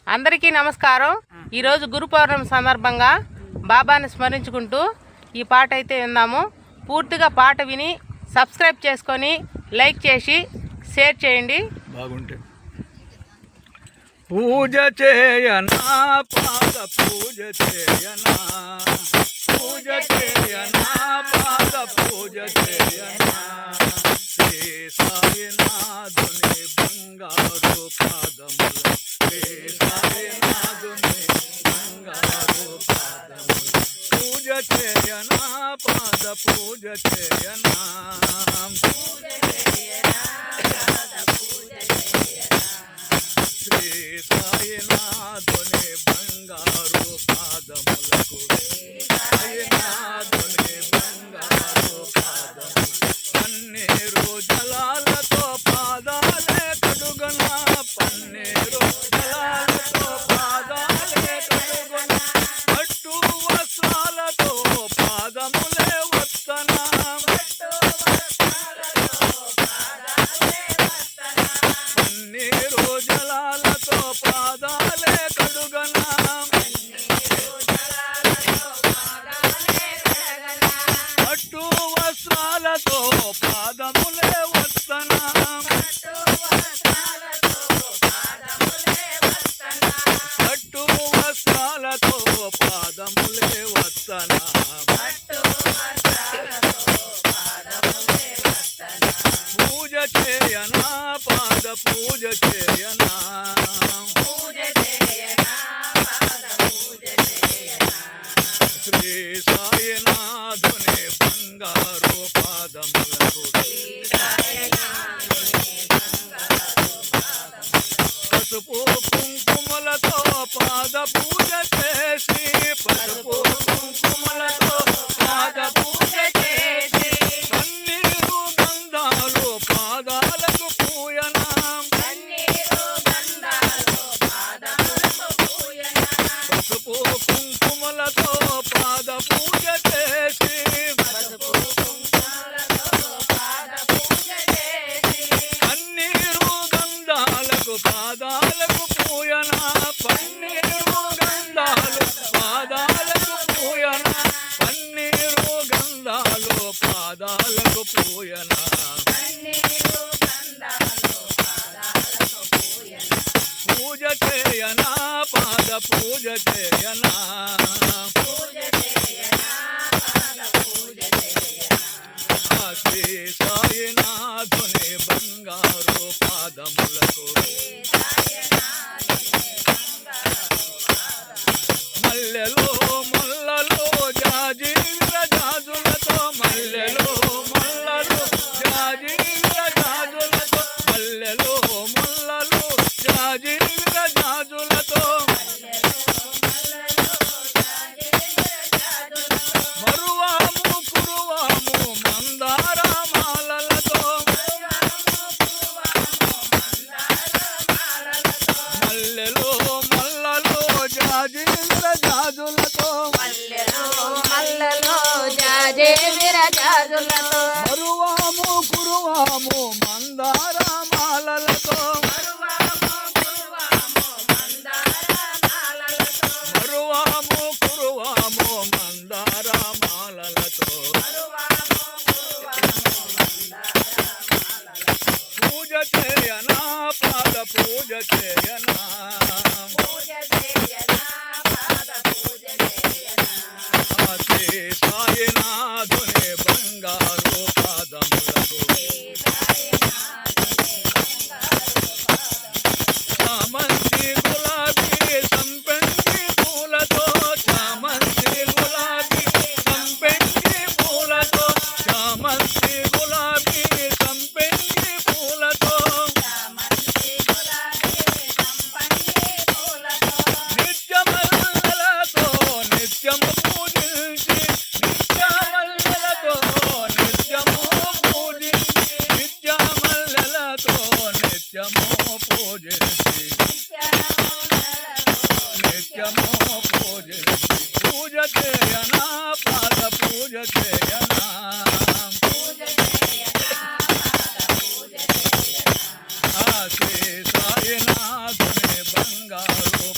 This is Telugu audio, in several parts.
అందరికీ నమస్కారం. ఈరోజు గురు పౌర్ణమి సందర్భంగా బాబాని స్మరించుకుంటూ ఈ పాట అయితే విందాము. పూర్తిగా పాట విని సబ్స్క్రైబ్ చేసుకొని లైక్ చేసి షేర్ చేయండి. బాగుంటే పూజ చేయనా పాద పూజ చేయనా, పూజ చేయనా పాద పూజ చేయనా, శ్రీ సాయినాథుని బంగారు పాదముల, శ్రీ సాయినాథుని బంగారు పాదముల, పూజ చేయనా పాద పూజ చేయనా, శ్రీ సాయినాథుని బంగారు పాదములకు, సాయినాథుని బంగారు పాదములు, పన్నీరు జలాలతో పాదాలే కడుగున, పన్నీరు జలాలతో పాదాలే కడుగున, పట్టు వస్త్రాలతో పాదములే వత్తన, పన్నీరు జలాలతో పాదాలే కడుగన, పట్టు వస్త్రాలతో పాదములే వస్తన, పట్టు వస్త్రాలతో పాదములే వస్తన, పూజ చేయనా పాద పూజ చేయనా, శ్రీ సాయినాథుని బంగారు పాదములకు, పసుపు కుంకుమలతో పాద పూజ చేసి, పసుపు కుంకుమలతో పాద పూజ చేసి, పన్నీరు గంధాలు పాదాలకు పూయనా, పసుపు కుంకుమలతో పాద పూజ చేసి, పన్నీరు గంధాలకు పాదాలకు పూయనా, పన్నీరు గంధాలు పాదాలకు పూయనా, పన్నీరు గంధాలు పాదాలకు పూయనా, పూజ చేయనా పాద పూజ చేయనా, శ్రీ సాయినాథుని బంగారు పాదములకు, మల్లెలో ముళ్ళలో జాజి విరజాజులతో, మల్లెలో ముళ్ళలో జాజి విరజాజులతో, మల్లెలో ముళ్ళలో జాజి విరజాజులతో, మరువాము కురువాము మందార మాలలతో, మల్లెలో మల్లలో జాజి విరజాజులతో, మరువాము కురువాము మందార మాలలతో, మరువాము కురువాము మందార మాలలతో, పూజ చేయనా పాద పూజ చేయనా, శ్రీ సాయినాథుని బంగారు పాదములకు, చామంతి గులాబీ సంపెంగి పూలతో, చామంతి గులాబీ సంపెంగి పూలతో, చామంతి గులాబీ సంపెంగి పూలతో, నిత్యమల్లెలతో నిత్యము పూజించి, నిత్యమల్లెలతో నిత్యము పూజించి, నిత్యమల్లెలతో నిత్యము పూజించి, నిత్యము పూజించి, పూజ చేయనా పాద పూజ చేయనా, శ్రీ సాయినాథుని బంగారు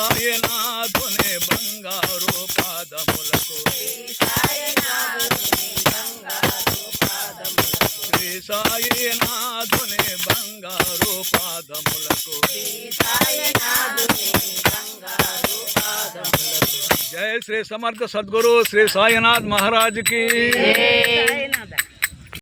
సాయినాథుని బంగారు పాదములకు శ్రీ సాయినాథుని బంగారు పాదములకు జై శ్రీ సమర్థ సద్గురు శ్రీ సాయినాథ్ మహారాజ్ కి